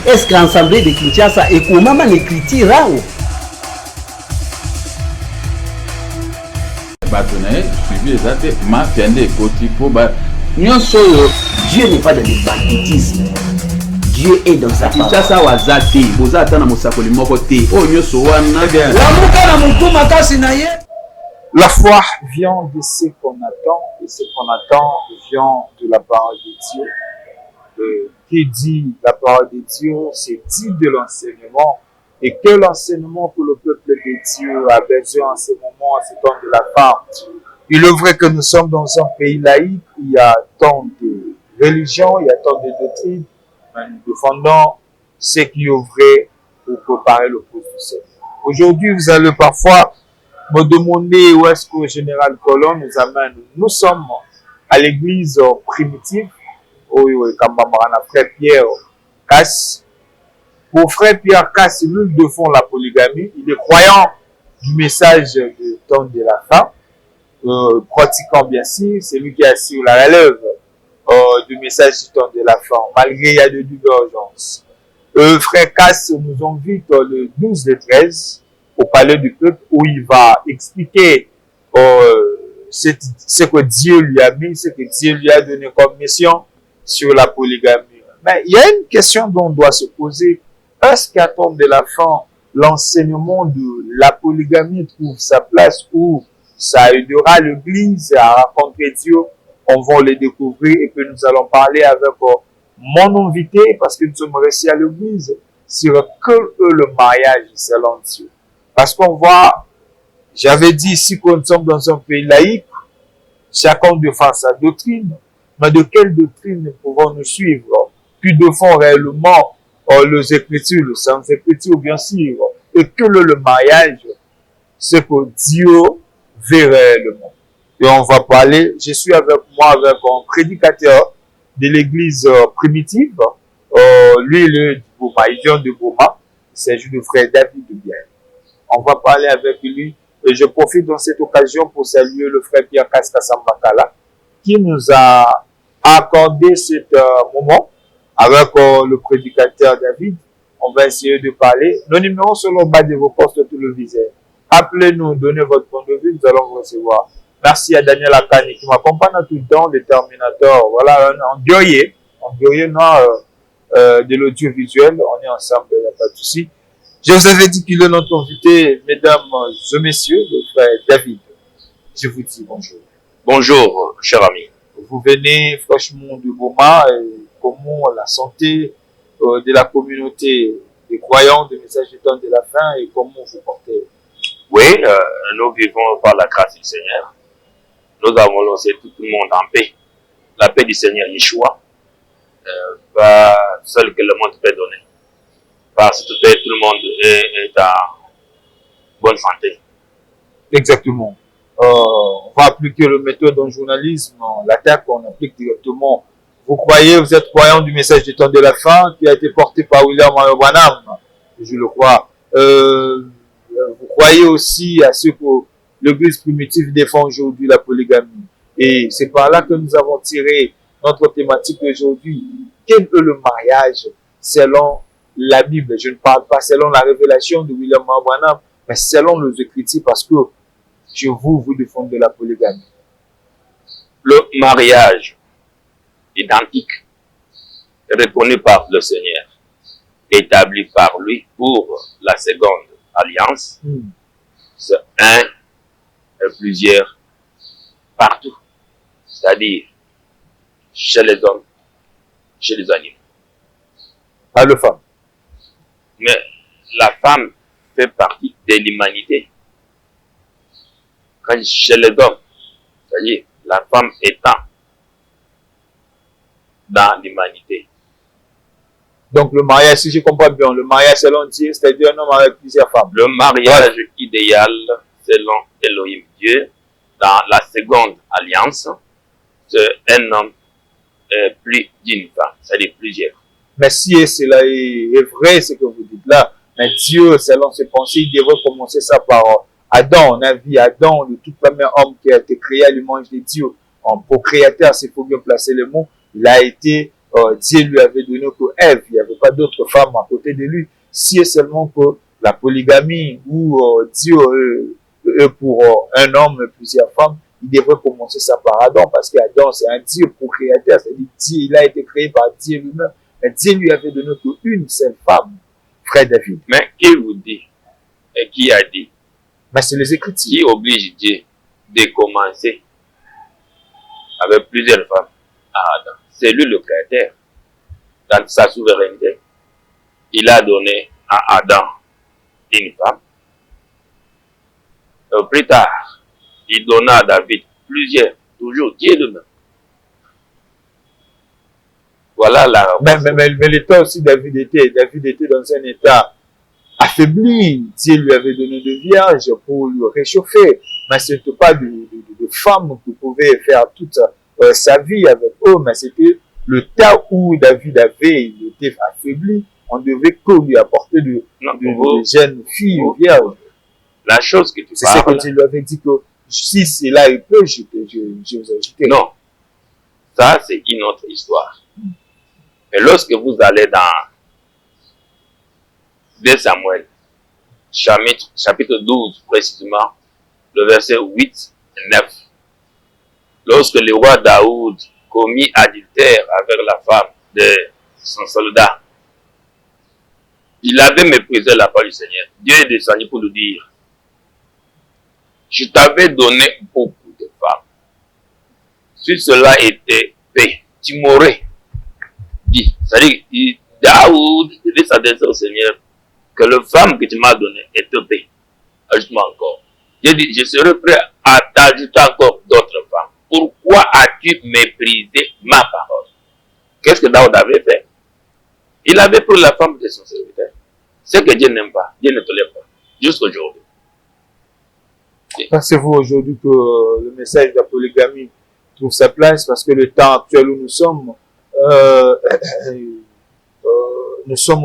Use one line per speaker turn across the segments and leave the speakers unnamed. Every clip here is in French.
Est-ce qu'Assemblée de Kinshasa et comment l'écriture là?
Suivi les actes, ma fiende côté pour
Dieu n'est pas dans le banditisme. Dieu est dans sa parole.
Kinshasa wazati, boza atana musakoli moko te. O nyoso wana.
La foi vient de ce qu'on attend, et ce qu'on attend vient de la parole de Dieu. Qui dit la parole de Dieu, c'est dit de l'enseignement, et que l'enseignement que le peuple de Dieu a besoin en ce moment, en ce temps de la fin. Il est vrai que nous sommes dans un pays laïque, il y a tant de religions, il y a tant de doctrines, mais nous défendons ce qui est vrai pour préparer le cause du Seigneur. Aujourd'hui, vous allez parfois me demander où est-ce que le général Colon nous amène. Nous sommes à l'église primitive, où frère Pierre Casse. Pour frère Pierre Casse, nous défend la polygamie. Il est croyant du message du temps de la fin, pratiquant bien sûr, c'est lui qui assure la relève du message du temps de la fin, malgré il y a de divergences. Frère Casse nous invite le 12 et 13 au palais du peuple où il va expliquer ce que Dieu lui a mis, ce que Dieu lui a donné comme mission sur la polygamie. Mais il y a une question dont on doit se poser. Est-ce qu'à temps de la fin, l'enseignement de la polygamie trouve sa place où ça aidera l'Église à rencontrer Dieu? On va le découvrir et puis nous allons parler avec mon invité parce que nous sommes restés à l'Église sur que le mariage selon Dieu. Parce qu'on voit, j'avais dit ici que nous sommes dans un pays laïque, chacun défend sa doctrine, mais de quelle doctrine pouvons-nous suivre? Puis défend réellement les Écritures, le sans Écriture bien sûr, et que le mariage, c'est que Dieu veut réellement. Et on va parler, je suis avec moi avec un prédicateur de l'église primitive, lui il est de Boma, il vient de Boma, c'est le frère David de Bien. On va parler avec lui et je profite dans cette occasion pour saluer le frère Pierre Kaskasambakala qui nous a accordé cet moment avec le prédicateur David. On va essayer de parler. Nos numéros sont au bas de vos postes tout le viseur. Appelez-nous, donnez votre point de vue, nous allons vous recevoir. Merci à Daniel Akani qui m'accompagne tout le temps, le Terminator. Voilà, en guerrier noir de l'audiovisuel. On est ensemble, il n'y a pas de souci. Je vous avais dit qu'il est notre invité, mesdames et messieurs, le frère David. Je vous dis bonjour.
Bonjour, cher ami.
Vous venez franchement de Boma et comment la santé de la communauté des croyants, des messages du temps de la fin et comment vous portez?
Oui, nous vivons par la grâce du Seigneur. Nous avons lancé tout le monde en paix. La paix du Seigneur Yeshua, seul que le monde peut donner. Parce que tout le monde est en bonne santé.
Exactement. On va appliquer le méthode en journalisme, l'attaque, on applique directement. Vous croyez, vous êtes croyant du message du temps de la fin qui a été porté par William Branham, je le crois. Vous croyez aussi à ce que l'Église primitive défend aujourd'hui la polygamie. Et c'est par là que nous avons tiré notre thématique d'aujourd'hui. Quel est le mariage selon la Bible? Je ne parle pas selon la révélation de William Branham, mais selon les Écritures, parce que chez vous, vous défendez la polygamie.
Le mariage identique, reconnu par le Seigneur, établi par lui pour la seconde alliance, c'est un et plusieurs partout, c'est-à-dire chez les hommes, chez les animaux.
Pas le femme.
Mais la femme fait partie de l'humanité. Quand chez les hommes, c'est-à-dire la femme étant dans l'humanité.
Donc le mariage, si je comprends bien, le mariage selon Dieu, c'est-à-dire un homme avec plusieurs femmes.
Le mariage idéal selon Elohim Dieu, dans la seconde alliance, c'est un homme plus d'une femme, c'est-à-dire plusieurs.
Mais si cela est vrai, ce que vous dites là, mais Dieu, selon ses pensées, il devrait commencer ça par Adam. On a vu Adam, le tout premier homme qui a été créé à l'image de Dieu. En procréateur, s'il faut bien placer le mot, il a été Dieu lui avait donné que Ève, il n'y avait pas d'autres femmes à côté de lui, si et seulement que la polygamie ou Dieu pour un homme plusieurs femmes, il devrait commencer ça par Adam, parce qu'Adam c'est un Dieu procréateur, c'est-à-dire Dieu, il a été créé par Dieu lui-même, mais Dieu lui avait donné qu'une seule femme, frère David.
Mais qui vous dit et qui a dit?
Mais c'est les Écritures.
Qui oblige Dieu de commencer avec plusieurs femmes à Adam? C'est lui le créateur. Dans sa souveraineté, il a donné à Adam une femme. Plus tard, il donna à David plusieurs, toujours Dieu lui-même. Voilà la réponse.
Mais l'état aussi, David était dans un état affaibli. Dieu lui avait donné de vierges pour le réchauffer. Mais ce n'était pas de femmes qui pouvaient faire toute sa vie avec eux, mais c'était le temps où David il était affaibli. On devait que lui apporter de jeunes filles vierges.
La chose que tu parles...
C'est ce que Dieu lui avait dit que si c'est là il peut, je vous ajouterai.
Non. Ça, c'est une autre histoire. Mais lorsque vous allez dans 2 Samuel, chapitre 12 précisément, le verset 8 et 9, lorsque le roi Daoud commit adultère avec la femme de son soldat, il avait méprisé la parole du Seigneur. Dieu est descendu pour lui dire, je t'avais donné beaucoup de femmes. Si cela était paix, tu m'aurais dit. C'est-à-dire, Daoud devait s'adresser au Seigneur que les femmes que tu m'as données étaient paix. Ajoute-moi encore. Dieu dit, je serai prêt à t'ajouter encore d'autres femmes. Pourquoi as-tu méprisé ma parole? Qu'est-ce que Daoud avait fait? Il avait pris la femme de son serviteur. Ce que Dieu n'aime pas, Dieu ne tolère pas. Jusqu'aujourd'hui.
Pensez-vous aujourd'hui que le message de la polygamie trouve sa place parce que le temps actuel où nous sommes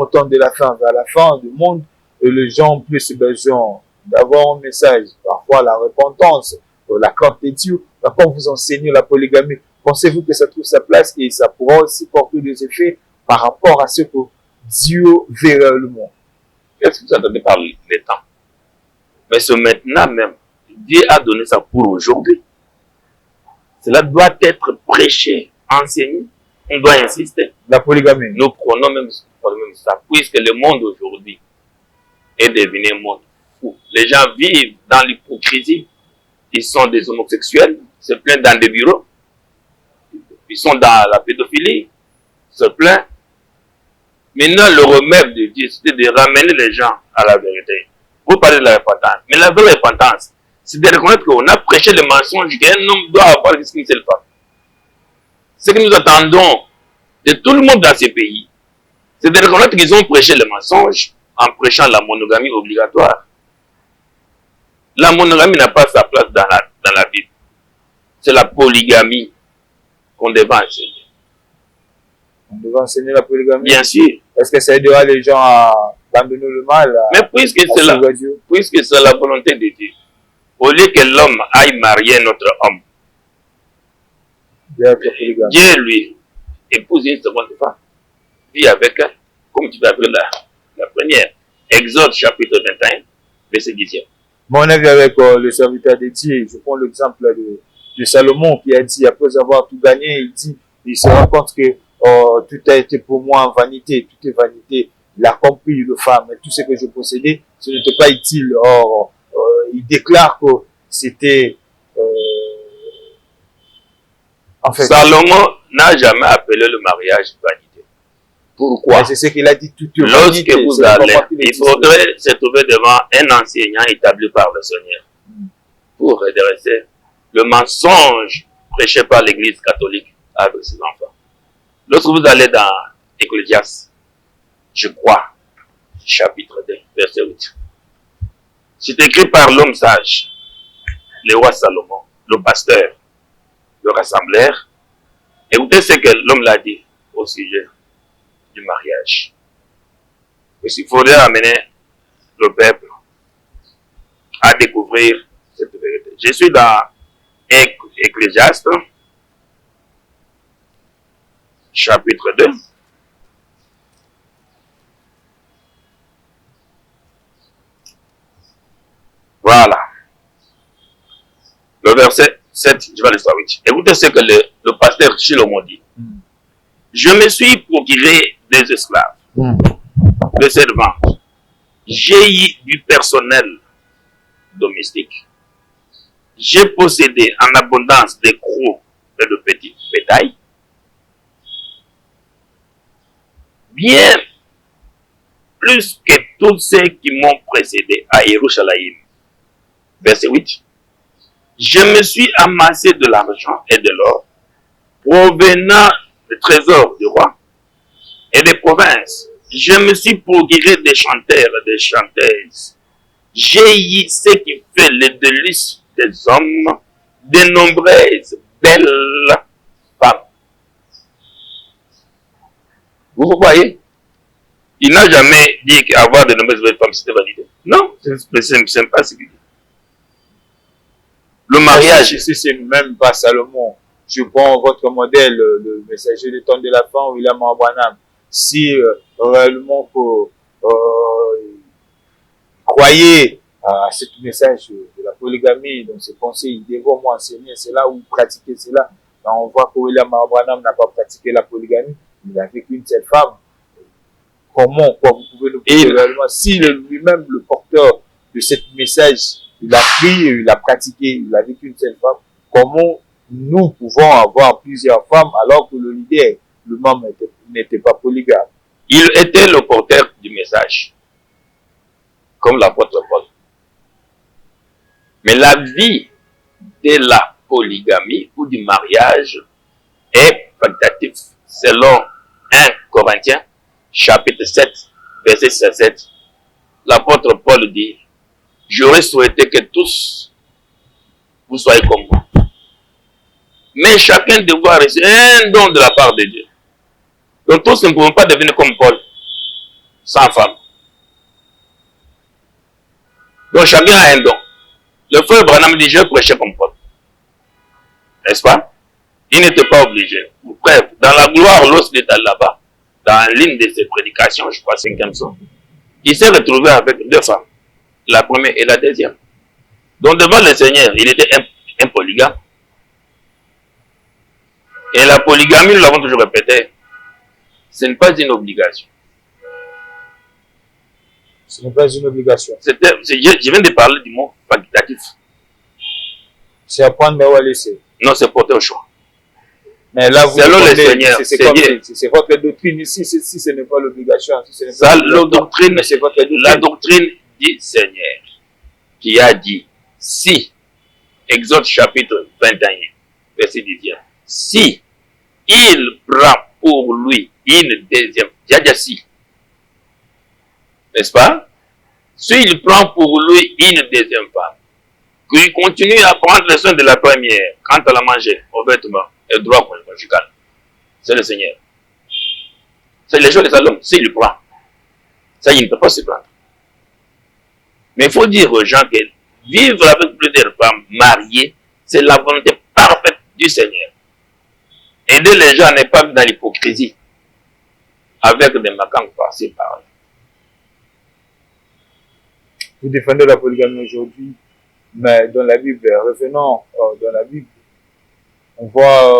au temps de la fin, vers la fin du monde, et les gens ont plus besoin d'avoir un message, parfois la repentance, la crainte de Dieu. Quand vous enseignez la polygamie, pensez-vous que ça trouve sa place et ça pourra aussi porter des effets par rapport à ce que Dieu veut réellement?
Qu'est-ce que vous entendez par les temps? Mais c'est maintenant même. Dieu a donné ça pour aujourd'hui. Cela doit être prêché, enseigné. On doit insister.
La polygamie.
Nous prenons même ça, puisque le monde aujourd'hui est devenu un monde fou. Les gens vivent dans l'hypocrisie. Ils sont des homosexuels, se plaignent dans des bureaux. Ils sont dans la pédophilie, se plaignent. Maintenant, le remède de Dieu, c'est de ramener les gens à la vérité. Vous parlez de la repentance. Mais la vraie repentance, c'est de reconnaître qu'on a prêché le mensonge qu'un homme doit avoir une seule femme. Ce que nous attendons de tout le monde dans ces pays, c'est de reconnaître qu'ils ont prêché le mensonge en prêchant la monogamie obligatoire. La monogamie n'a pas sa place dans la Bible. C'est la polygamie qu'on devait enseigner.
On devait enseigner la polygamie.
Bien sûr.
Est-ce que ça aidera les gens à abandonner le mal?
Mais puisque c'est la volonté de Dieu, au lieu que l'homme aille marier notre homme, Dieu lui épouse une seconde femme, vit avec elle, comme tu vas avec la première. Exode chapitre 21, verset 10.
Mon avis avec le serviteur de Dieu, je prends l'exemple de Salomon qui a dit, après avoir tout gagné, il se rend compte que tout a été pour moi en vanité, tout est vanité. Il a compris le femme, et tout ce que je possédais, ce n'était pas utile. Or, il déclare que c'était en fait,
Salomon n'a jamais appelé le mariage vanité. Pourquoi?
C'est ce qu'il a dit, tout est
lorsque
vanité,
vous allez, il faudrait se trouver devant un enseignant établi par le Seigneur pour redresser le mensonge prêché par l'Église catholique avec ses enfants. Lorsque vous allez dans Ecclésiaste, je crois, chapitre 2, verset 8. C'est écrit par l'homme sage, le roi Salomon, le pasteur, le rassembleur. Écoutez ce que l'homme l'a dit au sujet du mariage. Il faudrait amener le peuple à découvrir cette vérité. Je suis dans Ecclésiaste, chapitre 2. Voilà. Le verset 7, je vais le savoir. Écoutez ce que le pasteur Chilomon dit. Je me suis procuré des esclaves, des servantes. J'ai eu du personnel domestique. J'ai possédé en abondance des gros et de petits bétails. Bien plus que tous ceux qui m'ont précédé à Yerushalayim. Verset 8. Je me suis amassé de l'argent et de l'or provenant des trésors du roi et des provinces. Je me suis procuré des chanteurs et des chanteuses. J'ai eu ce qui fait le délice des hommes, de nombreuses belles femmes. Vous voyez? Il n'a jamais dit qu'avoir de nombreuses belles femmes, c'était validé. Non, c'est pas ce qu'il dit. Le mariage.
Si c'est même pas Salomon, je prends votre modèle, le messager du temps de la fin, William Branham. Si réellement vous croyez à ce message de la polygamie, dans ses pensées, il devait m'enseigner cela ou pratiquer cela. Quand on voit que William Branham n'a pas pratiqué la polygamie, il n'a fait qu'une seule femme. Comment, quoi, vous pouvez nous dire réellement, si lui-même, le porteur de ce message, il a pris, il a pratiqué, il a vécu une seule femme, comment nous pouvons avoir plusieurs femmes alors que le leader, le membre n'était pas polygame?
Il était le porteur du message, comme l'apôtre Paul. Mais la vie de la polygamie ou du mariage est facultative. Selon 1 Corinthiens, chapitre 7, verset 17, l'apôtre Paul dit: j'aurais souhaité que tous vous soyez comme moi. Mais chacun doit recevoir un don de la part de Dieu. Donc tous ne pouvons pas devenir comme Paul, sans femme. Donc chacun a un don. Le frère Branham dit: je prêchais comme Paul. N'est-ce pas? Il n'était pas obligé. Bref, dans la gloire, lorsqu'il était là-bas, dans l'une de ses prédications, je crois 5e son, il s'est retrouvé avec 2 femmes. La première et la deuxième. Donc devant le Seigneur, il était un polygame. Et la polygamie, nous l'avons toujours répété, ce n'est pas une obligation.
Ce n'est pas une obligation.
Je viens de parler du mot facultatif.
C'est à prendre ou à laisser.
Non, c'est porter au choix.
Mais là, vous
selon le Seigneur,
c'est votre doctrine ici, si ce n'est pas l'obligation. Si
la doctrine du Seigneur qui a dit: si, Exode chapitre 21, verset 10, si il prend pour lui une deuxième, si, n'est-ce pas? S'il prend pour lui une deuxième femme, qu'il continue à prendre le soin de la première, quand elle a mangé, au vêtement, et le droit conjugal, c'est le Seigneur. C'est les choses de Salomon, s'il prend. Ça, il ne peut pas se prendre. Mais il faut dire aux gens que vivre avec plusieurs femmes mariées, c'est la volonté parfaite du Seigneur. Aider les gens n'est pas dans l'hypocrisie, avec des macanques par-ci par-là.
Vous défendez la polygamie aujourd'hui, mais dans la Bible, revenons dans la Bible, on voit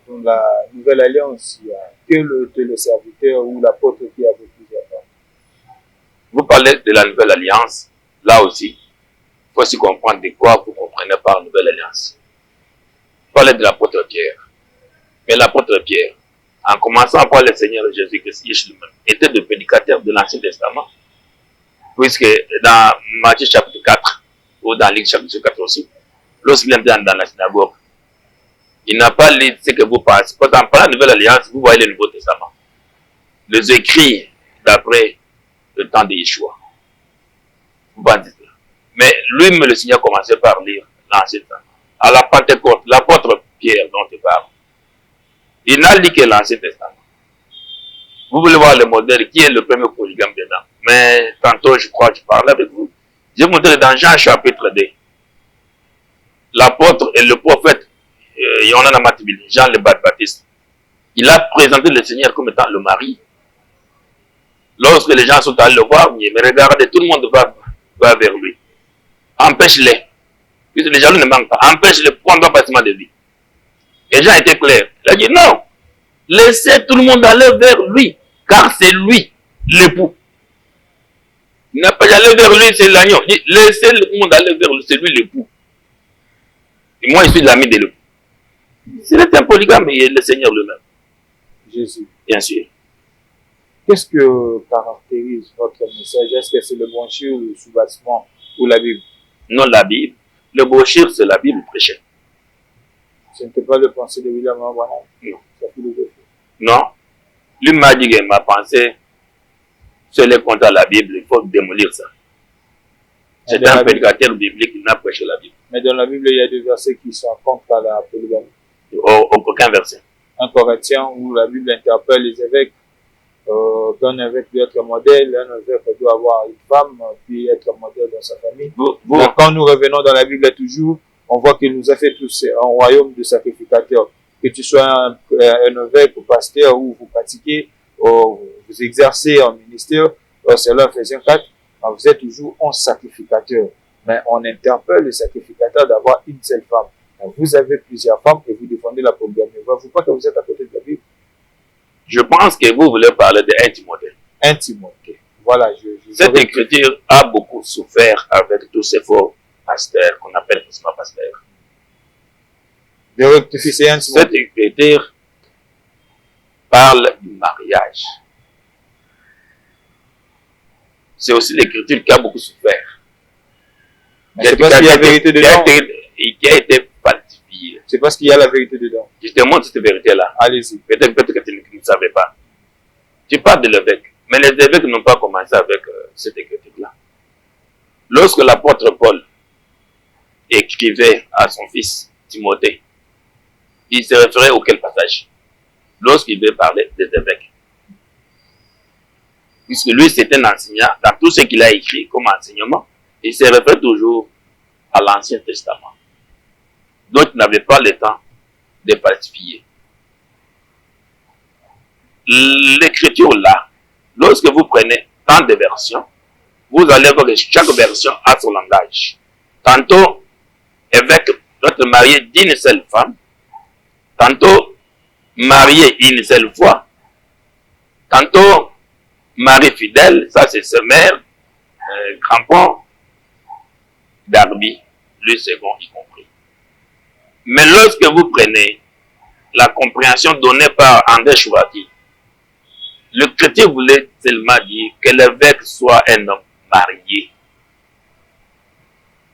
dans la Nouvelle Alliance, il n'y a que le téléserviteur ou l'apôtre qui a fait plusieurs femmes.
Vous parlez de la Nouvelle Alliance, là aussi, il faut aussi comprendre de quoi vous comprenez par Nouvelle Alliance. Vous parlez de l'apôtre Pierre. Mais l'apôtre Pierre, en commençant par le Seigneur Jésus-Christ, était le prédicateur de l'Ancien Testament. Puisque dans Matthieu chapitre 4, ou dans Luc chapitre 4 aussi, lorsqu'il est dans la synagogue, il n'a pas lu ce que vous pensez. Quand on parle de la Nouvelle Alliance, vous voyez le Nouveau Testament. Les écrits d'après le temps de Yeshua. Vous pensez cela. Mais lui, le Seigneur commençait par lire l'Ancien Testament. À la Pentecôte, l'apôtre Pierre dont il parle, il n'a lu que l'Ancien Testament. Vous voulez voir le modèle, qui est le premier polygame dedans. Mais tantôt, je crois que je parlais avec vous. J'ai montré dans Jean chapitre 2. L'apôtre et le prophète, Yonan Amatibil, Jean le Baptiste. Il a présenté le Seigneur comme étant le mari. Lorsque les gens sont allés le voir, mais regardez, tout le monde va vers lui. Empêche-les. Puisque les jaloux ne manquent pas. Empêche-les, prendre facilement de lui. Et Jean était clair. Il a dit non. Laissez tout le monde aller vers lui. Car c'est lui, l'époux. Il n'a pas allé vers lui, c'est l'agneau. Il dit laissez tout le monde aller vers lui, c'est lui l'époux. Et moi, je suis l'ami de l'époux. C'est un polygame et le Seigneur lui-même.
Jésus.
Bien sûr.
Qu'est-ce que caractérise votre message? Est-ce que c'est le branchir ou le soubassement ou la Bible?
Non, la Bible. Le brochir, c'est la Bible prêchée.
Ce n'était pas le pensée de William Branham.
Non.
Sa philosophie.
Non. Lui m'a dit que ma pensée, c'est le contraire de la Bible, il faut démolir ça. C'est un prédicateur biblique qui n'a prêché la Bible.
Mais dans la Bible, il y a des versets qui sont contre la polygamie.
Aucun verset.
Un Corinthien où la Bible interpelle les évêques qu'un évêque doit être modèle, un évêque doit avoir une femme, puis être modèle dans sa famille. Donc, quand nous revenons dans la Bible toujours, on voit qu'il nous a fait tous un royaume de sacrificateurs. Que tu sois un évêque ou pasteur ou vous pratiquez, ou vous exercez un ministère, c'est là Ephésiens 4, vous êtes toujours un sacrificateur. Mais on interpelle le sacrificateur d'avoir une seule femme. Vous avez plusieurs femmes et vous défendez la polygamie. Ne voyez-vous pas que vous êtes à côté de la Bible?
Je pense que vous voulez parler de 1 Timothée.
1 Timothée. Voilà.
Cette écriture a beaucoup souffert avec tous ces faux pasteurs qu'on appelle forcément pasteurs.
De rectifier 1 Timothée.
Cette écriture parle du mariage. C'est aussi l'écriture qui a beaucoup souffert.
C'est parce qu'il y a la vérité dedans.
Qui a été falsifiée.
C'est parce qu'il y a la vérité dedans.
Je te montre cette vérité-là.
Allez-y.
Peut-être que tu ne savais pas. Tu parles de l'évêque. Mais les évêques n'ont pas commencé avec cette écriture-là. Lorsque l'apôtre Paul écrivait à son fils Timothée, il se référait auquel passage? Lorsqu'il veut parler des évêques. Puisque lui, c'est un enseignant, dans tout ce qu'il a écrit comme enseignement, il se réfère toujours à l'Ancien Testament. Donc, il n'avait pas le temps de falsifier. L'écriture là, lorsque vous prenez tant de versions, vous allez voir que chaque version a son langage. Tantôt, évêque doit être marié d'une seule femme, tantôt, marié une seule fois, tantôt, mari fidèle, ça c'est sa mère, Crampon, Darby, le second y compris. Mais lorsque vous prenez la compréhension donnée par André Chouraki, le chrétien voulait seulement dire que l'évêque soit un homme marié.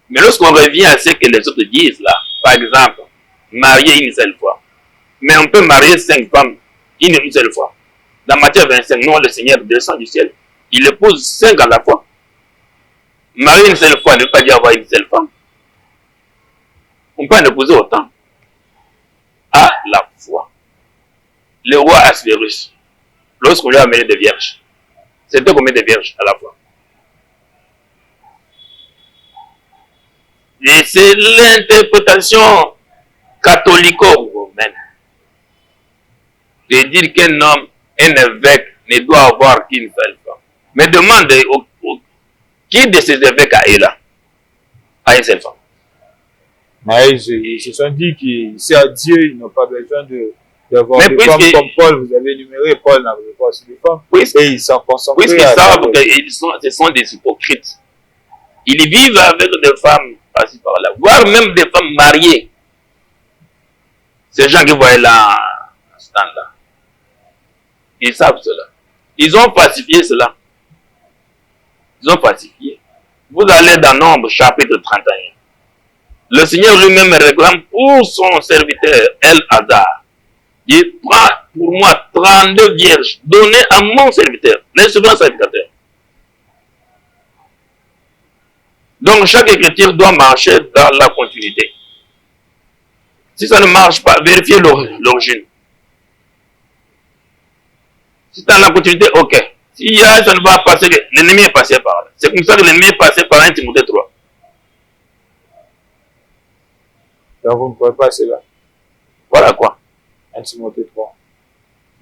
Mais lorsqu'on revient à ce que les autres disent là, par exemple, marier une seule fois, mais on peut marier 5 femmes une seule fois. Dans Matthieu 25, non, le Seigneur descend du ciel. Il épouse 5 à la fois. Marier une seule fois ne veut pas dire avoir une seule femme. On peut en épouser autant. À la fois. Le roi Assuérus, lorsqu'on lui a amené des vierges, c'était combien de vierges à la fois? Et c'est l'interprétation catholico-romaine de dire qu'un homme, un évêque, ne doit avoir qu'une seule femme. Mais demande qui de ces évêques a une seule femme?
Mais ils se sont dit que c'est à Dieu, ils n'ont pas besoin d'avoir des femmes comme Paul. Vous avez énuméré, Paul n'avait pas aussi des femmes. Et ils sont concentrés.
Puisqu'ils savent que ce sont des hypocrites. Ils vivent avec des femmes par-ci par-là, voire même des femmes mariées. Ces gens que vous voyez là, à ce temps-là, ils savent cela. Ils ont falsifié cela. Ils ont falsifié. Vous allez dans Nombre, chapitre 31. Le Seigneur lui-même réclame pour son serviteur El-Hazar. Il prend pour moi 32 vierges données à mon serviteur, le souverain sacrificateur. Donc chaque écriture doit marcher dans la continuité. Si ça ne marche pas, vérifiez l'origine. Si c'est dans la continuité, ok. Si ça ne va pas passer, l'ennemi est passé par là. C'est comme ça que l'ennemi est passé par 1 Timothée 3.
Donc vous ne pouvez pas cela.
Voilà quoi.
1 Timothée 3.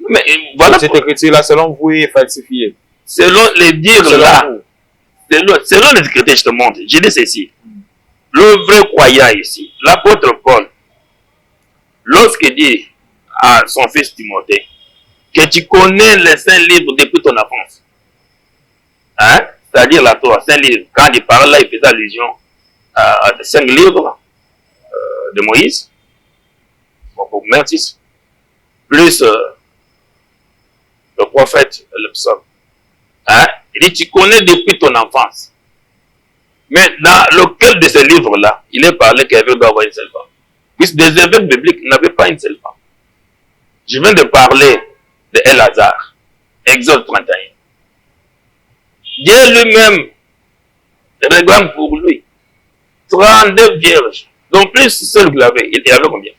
Mais voilà.
Cette écriture-là, selon vous, est falsifiée.
Selon les dires là, selon les écritures, je te montre. Je dis ceci. Le vrai croyant ici, l'apôtre Paul, lorsqu'il dit à son fils Timothée que tu connais les 5 livres depuis ton enfance, hein? C'est-à-dire la Torah, 5 livres. Quand il parle là, il faisait allusion à 5 livres de Moïse, bon, même 6, plus le prophète, le psaume. Hein? Il dit, tu connais depuis ton enfance. Mais dans lequel de ces livres-là, il est parlé qu'Évêque doit avoir une seule femme. Puisque des évêques bibliques n'avaient pas une seule femme. Je viens de parler de El-Hazar, Exode 31. Dieu lui-même réclame pour lui 32 vierges, donc plus seul qu'il avait. Il avait combien?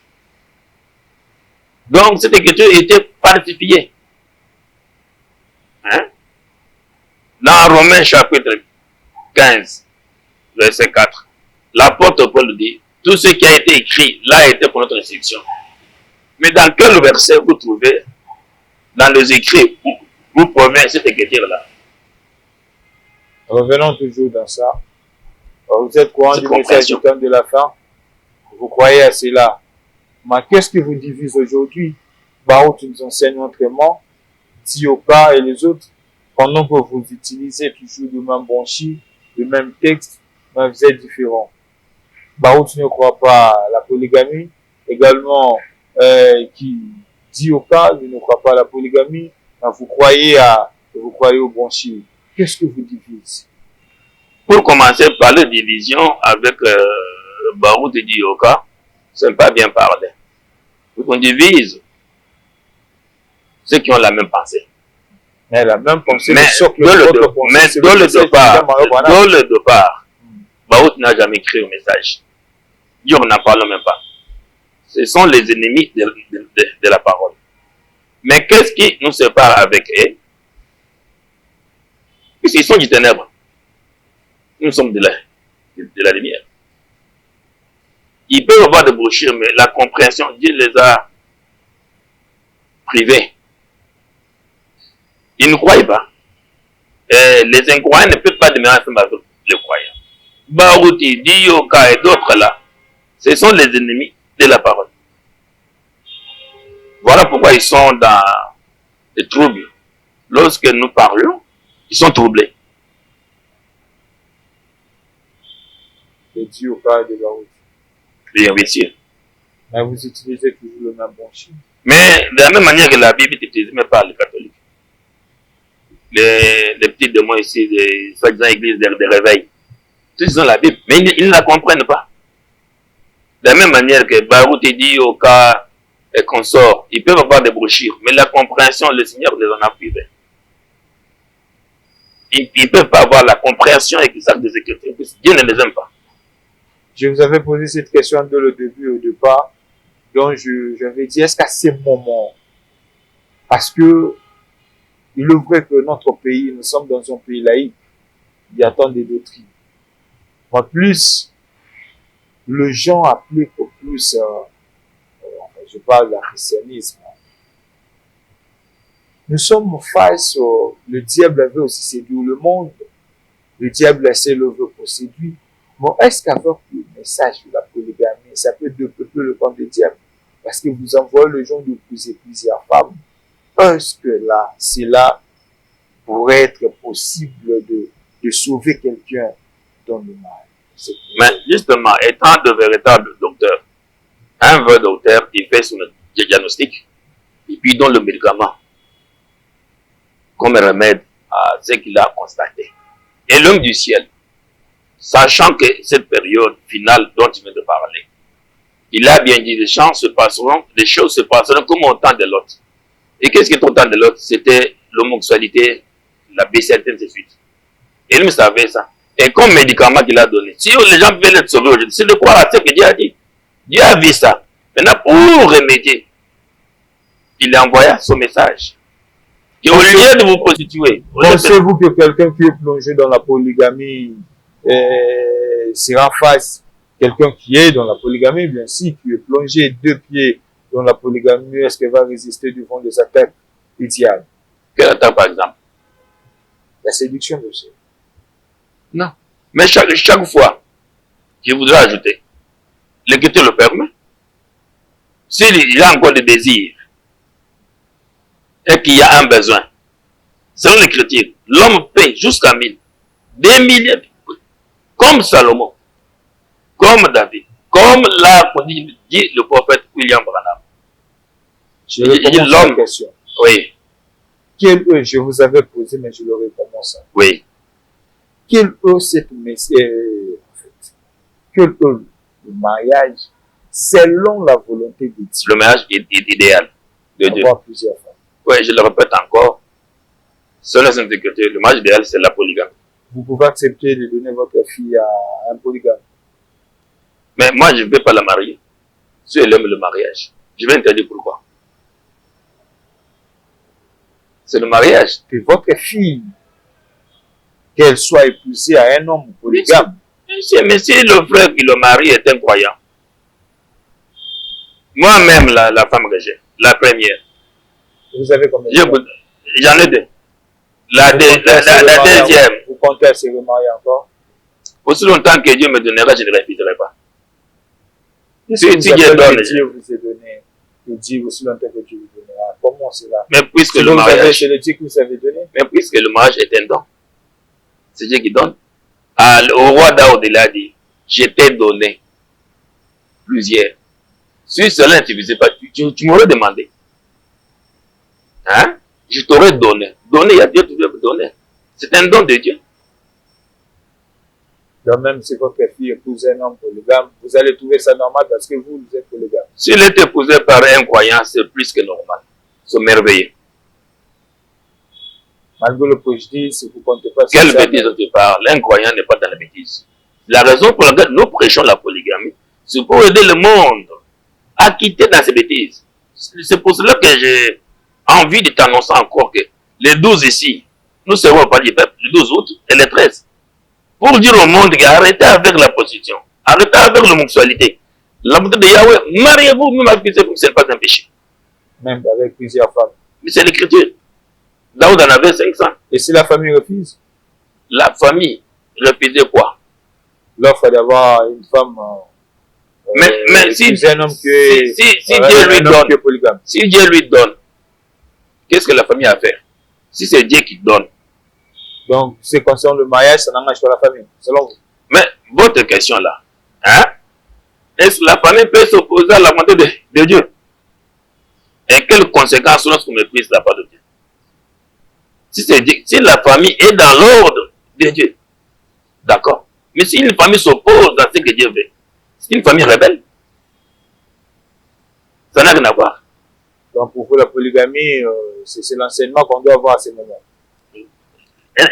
Donc cette écriture était falsifiée. Hein? Dans Romains chapitre 15, verset 4, l'apôtre Paul dit, tout ce qui a été écrit là a été pour notre instruction. Mais dans quel verset vous trouvez dans les écrits où vous prenez cette écriture-là?
Revenons toujours dans ça. Vous êtes courant du message du temps de la fin. Vous croyez à cela. Mais qu'est-ce qui vous divise aujourd'hui? Baruch nous enseigne autrement. Dioka et les autres, pendant que vous utilisez toujours le même branchi, le même texte, mais vous êtes différents. Baruch ne croit pas à la polygamie. Également, qui Dioka ne croit pas à la polygamie. Mais vous croyez au branchi. Qu'est-ce que vous divise?
Pour commencer par la division avec Baruch et Dioka, ce n'est pas bien parlé. Pour qu'on divise ceux qui ont la même pensée.
Mais la même pensée,
mais dans le départ, Baruch n'a jamais écrit au message. Dieu n'en parle même pas. Ce sont les ennemis de la parole. Mais qu'est-ce qui nous sépare avec eux? Puisqu'ils sont du ténèbre. Nous sommes de la lumière. Ils peuvent avoir des brochures, mais la compréhension, Dieu les a privés. Ils ne croient pas. Les incroyants ne peuvent pas demeurer ensemble avec les croyants. Baruti, Dioka et d'autres là, ce sont les ennemis de la parole. Voilà pourquoi ils sont dans des troubles. Lorsque nous parlons, ils sont troublés.
De Dioka et de Baruch.
Bien, sûr.
Mais vous utilisez toujours le même branchi.
Mais de la même manière que la Bible est utilisée par les catholiques. Les petits démons ici, les soi-disant églises de réveil, tous ils ont la Bible, mais ils ne la comprennent pas. De la même manière que Baruch et Dioka et consorts, ils peuvent avoir des brochures, mais la compréhension, le Seigneur les en a privés. Ils ne peuvent pas avoir la compréhension exacte des Écritures, parce que Dieu ne les aime pas.
Je vous avais posé cette question dès le début, au départ, donc j'avais dit, est-ce qu'à ces moments, parce que il est vrai que notre pays, nous sommes dans un pays laïque, il y a tant de doctrines. En plus, le gens appliquent au plus, je parle d'un christianisme. Nous sommes face au, le diable avait aussi séduit le monde. Le diable s'est levé pour séduire. Mais est-ce qu'avec le message de la polygamie, ça peut développer le camp du diable? Parce que vous envoyez les gens d'épouser plusieurs femmes. Est-ce que là, c'est là pourrait être possible de sauver quelqu'un dans le mal?
Mais justement, étant de véritables docteurs, un vrai docteur, il fait son diagnostic et puis il donne le médicament comme remède à ce qu'il a constaté. Et l'homme du ciel, sachant que cette période finale dont tu viens de parler, il a bien dit, les choses se passeront comme au temps de l'autre. Et qu'est-ce qui est au temps de l'autre? C'était l'homosexualité, la bestialité, ainsi de suite. Et lui savait ça. Et comme médicament qu'il a donné, si les gens veulent être sauvés aujourd'hui, c'est de croire à ce que Dieu a dit. Dieu a vu ça. Maintenant, pour remédier, il a envoyé son message. Et au lieu de vous prostituer,
pensez-vous que quelqu'un qui est plongé dans la polygamie sera face quelqu'un qui est dans la polygamie, bien sûr, qui est plongé 2 pieds dans la polygamie, est-ce qu'elle va résister devant des attaques idéal?
Quelle attaque, par exemple?
La séduction, monsieur.
Non. Mais chaque fois, je voudrais ajouter, l'écriture le permet. S'il y a encore des désirs et qu'il y a un besoin, selon l'écriture, l'homme paie jusqu'à 1000, des milliers, comme Salomon, comme David, comme l'a dit le prophète William Branham.
Je recommence la question.
Oui,
Quel eux, je vous avais posé, mais je le recommence.
oui.
Quel eux, cette en fait, quel eux, le mariage, selon la volonté de Dieu.
Le mariage est idéal de Dieu.
Avoir plusieurs femmes.
Oui, je le répète encore. Selon la Sainte Écriture, le mariage idéal, c'est la polygamie.
Vous pouvez accepter de donner votre fille à un polygame.
Mais moi, je ne vais pas la marier. Si elle aime le mariage, je vais interdire pourquoi. C'est le mariage.
Que votre fille, qu'elle soit épousée à un homme polygame.
Mais si le frère qui le marie est un croyant, moi-même, la femme que j'ai, la première,
Vous avez combien de femmes?
j'en ai deux. La deuxième,
Vous comptez à se remarier encore?
aussi longtemps que Dieu me donnera, je ne refuserai pas.
Qu'est-ce que
Si
vous
Dieu
appelez
donne,
que Dieu vous a donné? Que Dieu aussi longtemps que Dieu vous donnera. Comment cela?
mais puisque
Si
le
vous avez,
mariage,
c'est le Dieu que vous avez donné.
mais puisque le mariage est un don, c'est Dieu qui donne. Au roi Daoud, il a dit, je t'ai donné plusieurs. Si cela ne suffisait pas, tu m'aurais demandé. Hein? Je t'aurais donné. Donner, il y a Dieu qui veut me donner. C'est un don de Dieu.
Donc même si votre fille épouse un homme polygame, vous allez trouver ça normal parce que vous êtes polygame.
S'il est épousé par un croyant, c'est plus que normal. C'est merveilleux.
Malgré le préjudice, vous ne comptez pas sur
Quelle
ça.
bêtise tu parles? Un croyant n'est pas dans la bêtise. La raison pour laquelle nous prêchons la polygamie, c'est pour aider le monde à quitter dans ces bêtises. C'est pour cela que j'ai envie de t'annoncer encore que les 12 ici, nous serons pas du peuple, le 12 août et le 13. Pour dire au monde arrêtez avec la prostitution, arrêtez avec l'homosexualité. La beauté de Yahweh, mariez-vous même avec plusieurs femmes, ce n'est pas un péché.
Même avec plusieurs femmes.
Mais c'est l'écriture. Daoud en avait 500.
Et si la famille refuse
La famille refusait quoi?
l'offre d'avoir une femme,
mais si
un homme qui est,
si Dieu lui
un homme
donne,
qui est polygame.
si Dieu lui donne, qu'est-ce que la famille a à faire? Si c'est Dieu qui donne.
Donc, ce qui concerne le mariage, ça n'engage pas la famille, selon vous.
Mais votre question là, hein? Est-ce que la famille peut s'opposer à la volonté de Dieu? Et quelles conséquences lorsqu'on méprise la part de Dieu? Si la famille est dans l'ordre de Dieu, d'accord. Mais si une famille s'oppose à ce que Dieu veut, c'est une famille rebelle. Ça n'a rien à voir.
Donc, pour vous, la polygamie, c'est l'enseignement qu'on doit avoir à ce moment.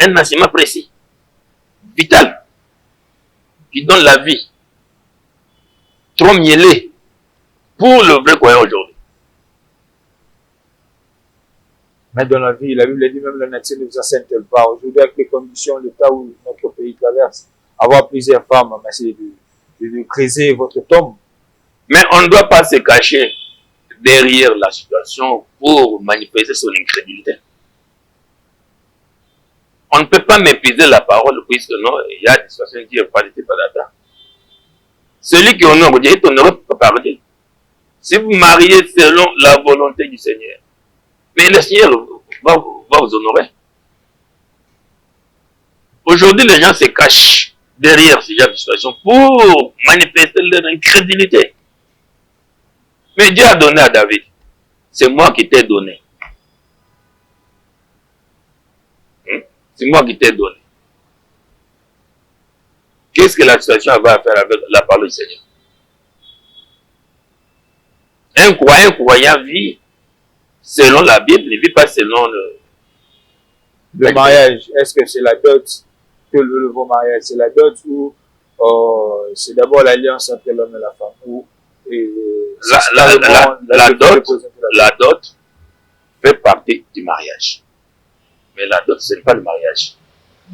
Un enseignement précis, vital, qui donne la vie, trop mielé pour le vrai croyant aujourd'hui.
Mais dans la vie, la Bible dit même la nature ne vous enseigne telle part. Aujourd'hui, avec les conditions, le temps où notre pays traverse, avoir plusieurs femmes, c'est de creuser votre tombe.
Mais on ne doit pas se cacher derrière la situation pour manifester son incrédulité. On ne peut pas mépriser la parole puisque non, il y a des situations qui ne sont pas de data. Celui qui honore Dieu est honoré par Dieu. Si vous mariez selon la volonté du Seigneur, mais le Seigneur va vous honorer. Aujourd'hui, les gens se cachent derrière ce genre de situation pour manifester leur incrédulité. Mais Dieu a donné à David. C'est moi qui t'ai donné. C'est moi qui t'ai donné. Qu'est-ce que la situation va faire avec la parole du Seigneur? Un croyant vit selon la Bible, ne vit pas selon
le mariage. Est-ce que c'est la dot que le nouveau mariage? C'est la dot ou c'est d'abord l'alliance entre l'homme et la femme? Ou,
la dot fait partie du mariage. Mais la dot, ce n'est pas le mariage.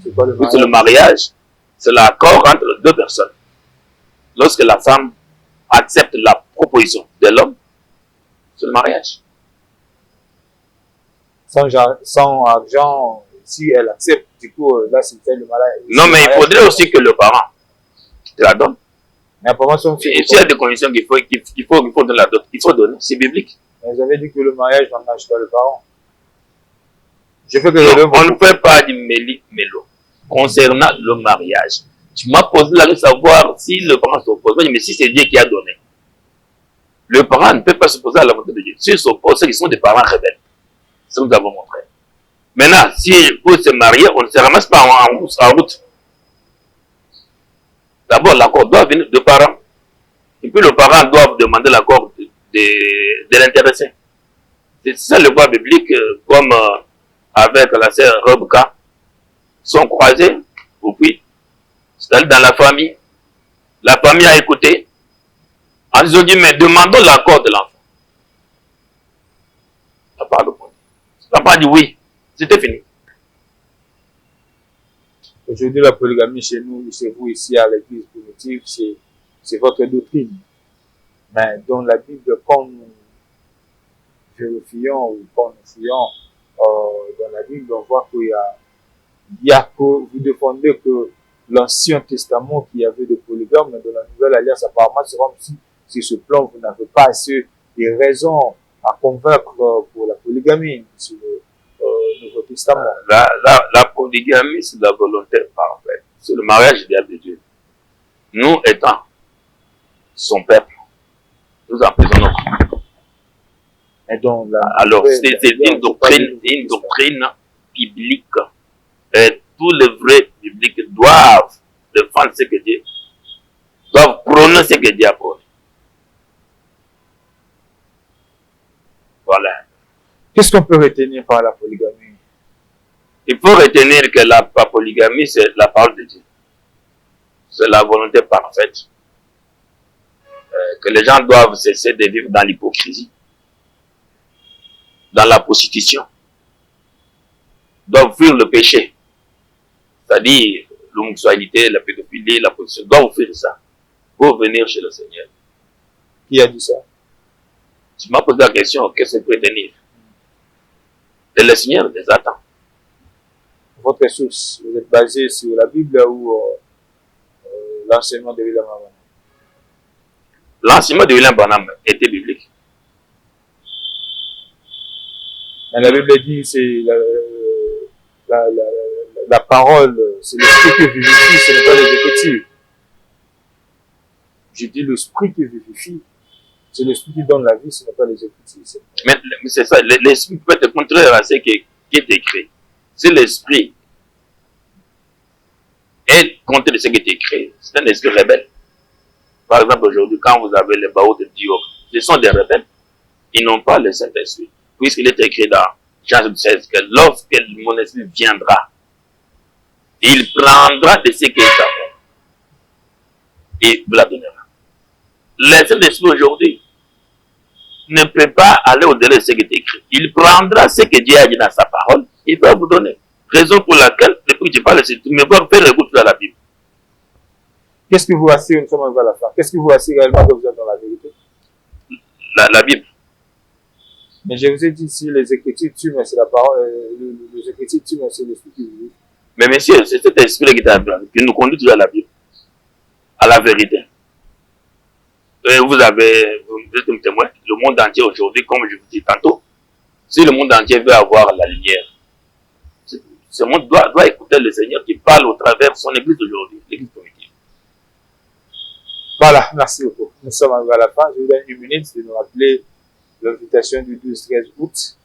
C'est quoi le mariage?
Le mariage, c'est l'accord entre deux personnes. Lorsque la femme accepte la proposition de l'homme, c'est le mariage.
sans argent, si elle accepte, du coup, là, c'est le mariage.
Non, mais il faudrait aussi que le parent te la donne.
Mais apparemment,
Et s'il y a des conditions qu'il faut donner la dot, il faut donner. C'est biblique.
vous avez dit que le mariage n'engage pas le parent. Je fais que
Non, on ne fait pas du méli-mélo concernant le mariage. Tu m'as posé la question de savoir si le parent s'oppose. Mais si c'est Dieu qui a donné, le parent ne peut pas s'opposer à la volonté de Dieu. S'il s'oppose, c'est qu'ils sont des parents rebelles. Ça nous avons montré. Maintenant, si pour se marier, on ne se ramasse pas en route. D'abord, l'accord doit venir de parents. Et puis le parent doit demander l'accord de l'intéressé. C'est ça le voie biblique, comme avec la sœur Rebecca, sont croisés, ou puis, c'est-à-dire dans la famille. La famille a écouté. Ils ont dit, mais demandons l'accord de l'enfant. Papa a dit oui. C'était fini.
Aujourd'hui, la polygamie chez nous, chez vous, ici à l'église primitive, c'est votre doctrine. Mais dans la Bible, quand nous vérifions ou quand nous fouillons dans la Bible, on voit qu'il y a que vous défendez que l'Ancien Testament qui avait de polygames, mais dans la Nouvelle Alliance, apparemment, c'est comme si sur ce plan, vous n'avez pas assez de raisons à convaincre pour la polygamie sur le Nouveau Testament.
La polygamie, c'est la volonté parfaite. C'est le mariage idéal de Dieu. Nous étant son peuple, nous emprisonnons. Alors, c'est une doctrine biblique. Et tous les vrais bibliques doivent défendre ce que Dieu, doivent prôner ce que Dieu a prôné. Voilà.
Qu'est-ce qu'on peut retenir par la polygamie?
Il faut retenir que la polygamie, c'est la parole de Dieu. C'est la volonté parfaite. Que les gens doivent cesser de vivre dans l'hypocrisie, dans la prostitution, doivent fuir le péché. C'est-à-dire l'homosexualité, la pédophilie, la prostitution, doivent fuir ça pour venir chez le Seigneur.
Qui a dit ça?
Tu m'as posé la question, qu'est-ce qu'on peut retenir? Et le Seigneur les attend.
Votre source, vous êtes basé sur la Bible ou l'enseignement de William Branham?
L'enseignement de William Branham était biblique.
Mais la Bible dit c'est la parole, c'est l'esprit qui vivifie, ce n'est pas les Écritures. Je dis l'esprit qui vivifie, c'est l'esprit qui donne la vie, ce n'est pas les Écritures.
Mais c'est ça, l'esprit peut être contraire à ce qui est écrit. Si l'esprit est contre ce qui est écrit, c'est un esprit rebelle. Par exemple, aujourd'hui, quand vous avez les barreaux de Dieu, ce sont des rebelles. Ils n'ont pas le Saint-Esprit. Puisqu'il est écrit dans Jean 16 que lorsque mon esprit viendra, il prendra de ce qui est à moi et vous la donnera. Le Saint-Esprit aujourd'hui ne peut pas aller au-delà de ce qui est écrit. Il prendra ce que Dieu a dit dans sa parole et il va vous donner. Raison pour laquelle, depuis que je parle, c'est mais vous faire écoute dans la Bible.
Qu'est-ce qui vous assure, nous sommes arrivés à la fin, qu'est-ce qui vous assure réellement que vous êtes dans la vérité?
La Bible.
Mais je vous ai dit, si les Écritures tuent, mais c'est la parole, les Écritures tuent, mais c'est l'esprit qui vit.
Mais monsieur, c'est cet esprit qui nous conduit toujours à la Bible, à la vérité. Et vous êtes un témoin, le monde entier aujourd'hui, comme je vous dis tantôt, si le monde entier veut avoir la lumière, ce monde doit écouter le Seigneur qui parle au travers de son église aujourd'hui, l'église primitive.
Voilà, merci beaucoup. Nous sommes arrivés à la fin. Je vous donne une minute de nous rappeler l'invitation du 12-13 août.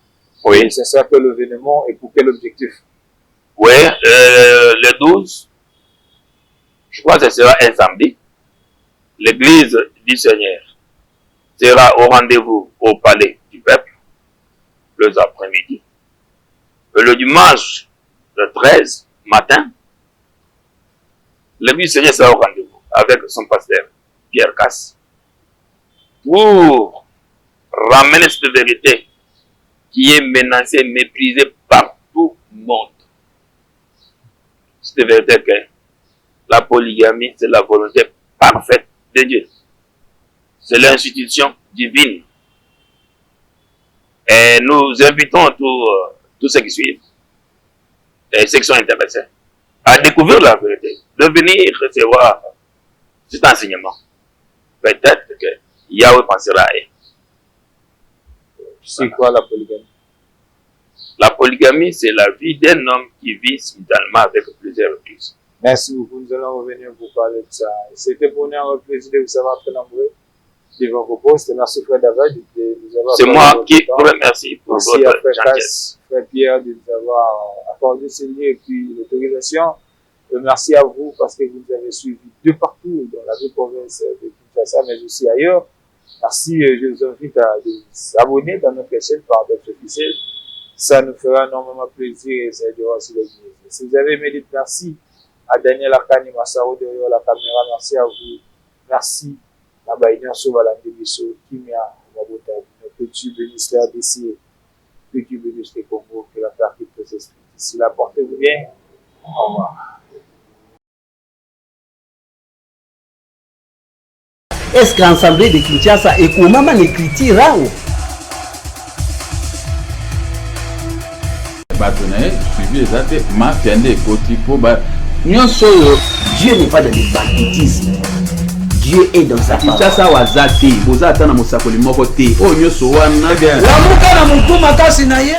Oui.
Ce sera quel événement et pour quel objectif?
Oui, le 12, je crois que ce sera un samedi. L'église du Seigneur sera au rendez-vous au palais du peuple, le après-midi. Le dimanche, le 13 matin, l'église du Seigneur sera au rendez-vous avec son pasteur Pierre Casse pour ramener cette vérité qui est menacée, méprisée par tout le monde. Cette vérité que la polygamie, c'est la volonté parfaite de Dieu. C'est l'institution divine. Et nous invitons tous tous ceux qui suivent et ceux qui sont intéressés à découvrir la vérité, de venir recevoir cet enseignement. Peut-être que Yahweh pensera à eux.
C'est quoi la polygamie?
La polygamie, c'est la vie d'un homme qui vit simultanément avec plusieurs épouses.
Merci beaucoup. Nous allons revenir pour parler de ça. C'était pour nous un plaisir de vous savoir très nombreux devant vos postes. Merci Frère David.
C'est moi qui vous remercie pour votre gentillesse.
Frère Pierre de nous avoir accordé ce lieu et puis l'autorisation. Merci à vous parce que vous nous avez suivis de partout dans la ville province de Kinshasa, mais aussi ailleurs. Merci. Je vous invite à vous abonner dans notre chaîne par d'autres officiels. Ça nous fera énormément plaisir et ça aidera aussi l'église. Si vous avez aimé, merci à Daniel Akani Massaro derrière la caméra. Merci à vous. Merci à Baïdian Sovala Ndebiso, Kimia Mabota, notre petit ministère d'ici, petit ministère Congo, que la partie peut s'exprimer. D'ici là, portez-vous bien. Au revoir.
Est-ce que l'Assemblée de Kinshasa est comment l'écriture là?
Suivi les athées, ma fiande côté pour
Dieu n'est pas dans le banditisme. Dieu est dans sa parole.
Kinshasa wazate, boza atana musakoli moko te. O nyoso wana.
Lamuka na mukuma kasi na ye.